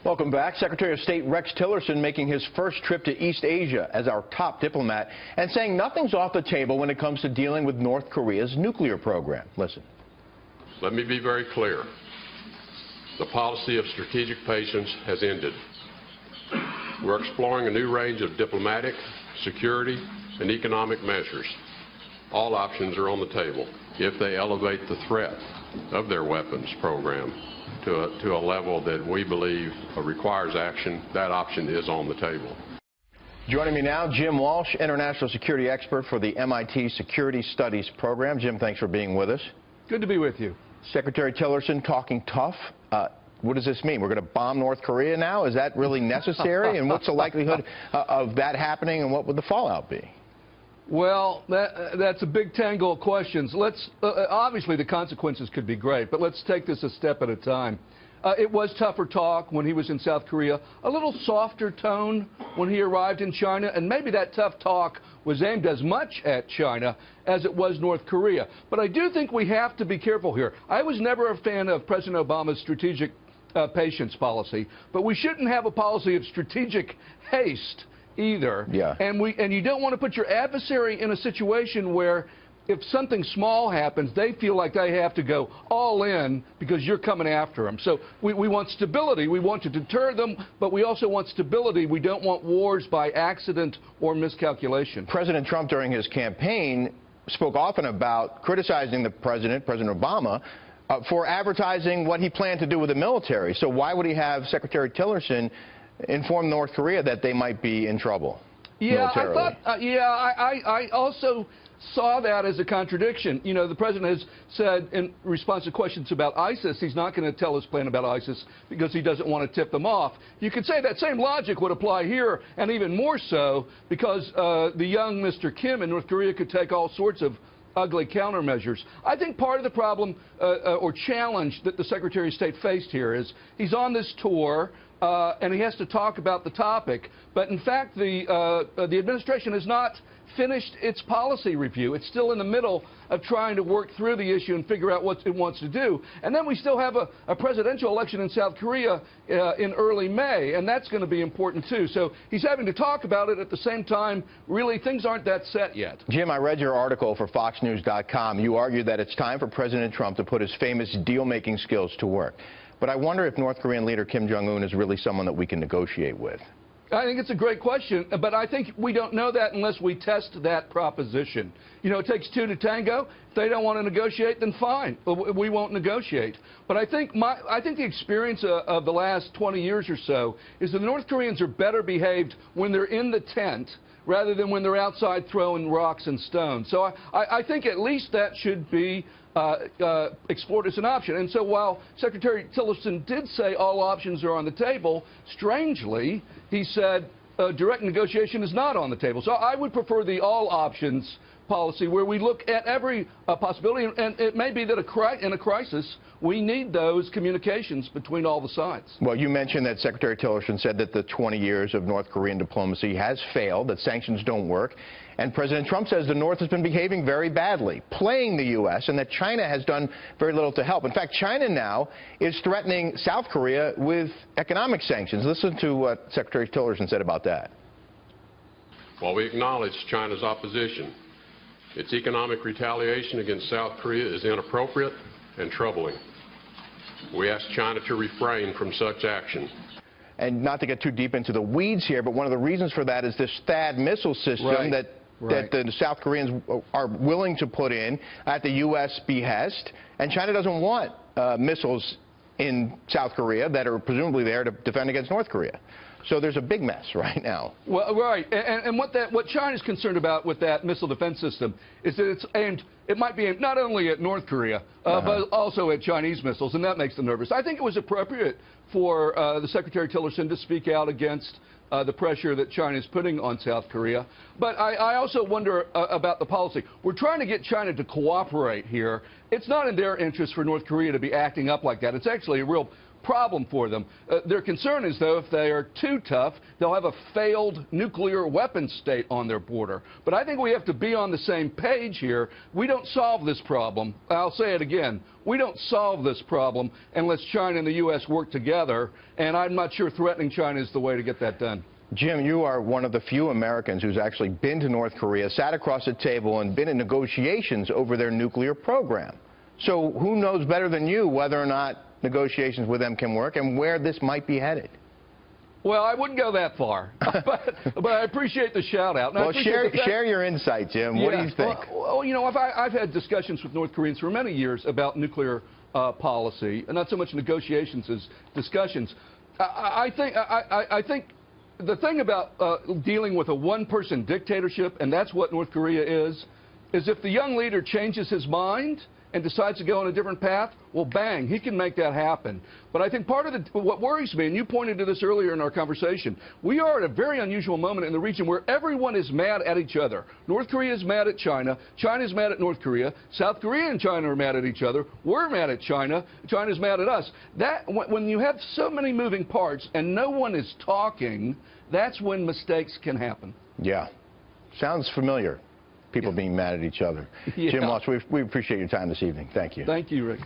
Welcome back. Secretary of State Rex Tillerson making his first trip to East Asia as our top diplomat and saying nothing's off the table when it comes to dealing with North Korea's nuclear program. Listen. Let me be very clear. The policy of strategic patience has ended. We're exploring a new range of diplomatic, security, and economic measures. All options are on the table if they elevate the threat of their weapons program to a level that we believe requires action. That option is on the table. Joining me now, Jim Walsh, international security expert for the MIT Security Studies program. Jim, thanks for being with us. Good to be with you. Secretary Tillerson talking tough. What does this mean? We're going to bomb North Korea now? Is that really necessary? And what's the likelihood of that happening, and what would the fallout be? Well, that's a big tangle of questions. Obviously, the consequences could be great, but let's take this a step at a time. It was tougher talk when he was in South Korea, a little softer tone when he arrived in China, and maybe that tough talk was aimed as much at China as it was North Korea. But I do think we have to be careful here. I was never a fan of President Obama's strategic patience policy, but we shouldn't have a policy of strategic haste either. Yeah. And you don't want to put your adversary in a situation where if something small happens, they feel like they have to go all in because you're coming after them. So we want stability. We want to deter them, but we also want stability. We don't want wars by accident or miscalculation. President Trump, during his campaign, spoke often about criticizing the President Obama, for advertising what he planned to do with the military. So why would he have Secretary Tillerson inform North Korea that they might be in trouble? Yeah, militarily? I also saw that as a contradiction. You know, the president has said in response to questions about ISIS, he's not going to tell his plan about ISIS because he doesn't want to tip them off. You could say that same logic would apply here, and even more so, because the young Mr. Kim in North Korea could take all sorts of ugly countermeasures. I think part of the problem or challenge that the Secretary of State faced here is he's on this tour and he has to talk about the topic, but in fact the administration has not finished its policy review. It's still in the middle of trying to work through the issue and figure out what it wants to do. And then we still have a presidential election in South Korea in early May, and that's going to be important too. So he's having to talk about it at the same time. Really, things aren't that set yet. Jim, I read your article for FoxNews.com. You argue that it's time for President Trump to put his famous deal-making skills to work. But I wonder if North Korean leader Kim Jong-un is really someone that we can negotiate with. I think it's a great question, but I think we don't know that unless we test that proposition. You know, it takes two to tango. If they don't want to negotiate, then fine. We won't negotiate. But I think the experience of the last 20 years or so is that the North Koreans are better behaved when they're in the tent rather than when they're outside throwing rocks and stones. So I think at least that should be explored as an option. And so while Secretary Tillerson did say all options are on the table, strangely, he said direct negotiation is not on the table. So I would prefer the all options policy where we look at every possibility, and it may be that in a crisis we need those communications between all the sides. Well, you mentioned that Secretary Tillerson said that the 20 years of North Korean diplomacy has failed, that sanctions don't work, and President Trump says the North has been behaving very badly, playing the U.S., and that China has done very little to help. In fact, China now is threatening South Korea with economic sanctions. Listen to what Secretary Tillerson said about that. While we acknowledge China's opposition, its economic retaliation against South Korea is inappropriate and troubling. We ask China to refrain from such action. And not to get too deep into the weeds here, but one of the reasons for that is this THAAD missile system that the South Koreans are willing to put in at the U.S. behest. And China doesn't want missiles in South Korea that are presumably there to defend against North Korea. So there's a big mess right now. Well, right. And what China's concerned about with that missile defense system is that it might be aimed not only at North Korea, but also at Chinese missiles, and that makes them nervous. I think it was appropriate for the Secretary Tillerson to speak out against the pressure that China is putting on South Korea. But I also wonder about the policy. We're trying to get China to cooperate here. It's not in their interest for North Korea to be acting up like that. It's actually a real problem for them. Their concern is, though, if they are too tough, they'll have a failed nuclear weapons state on their border. But I think we have to be on the same page here. We don't solve this problem. I'll say it again. We don't solve this problem unless China and the U.S. work together, and I'm not sure threatening China is the way to get that done. Jim, you are one of the few Americans who's actually been to North Korea, sat across the table, and been in negotiations over their nuclear program. So who knows better than you whether or not negotiations with them can work and where this might be headed? Well, I wouldn't go that far, but I appreciate the shout-out. Well, share your insight, Jim. Yeah. What do you think? Well, you know, I've had discussions with North Koreans for many years about nuclear policy, and not so much negotiations as discussions. I think the thing about dealing with a one-person dictatorship, and that's what North Korea is if the young leader changes his mind and decides to go on a different path, well, bang, he can make that happen. But I think part of what worries me, and you pointed to this earlier in our conversation, we are at a very unusual moment in the region where everyone is mad at each other. North Korea is mad at China. China is mad at North Korea. South Korea and China are mad at each other. We're mad at China. China's mad at us. When you have so many moving parts and no one is talking, that's when mistakes can happen. Yeah. Sounds familiar. People being mad at each other. Yeah. Jim Walsh, we appreciate your time this evening. Thank you. Thank you, Rick.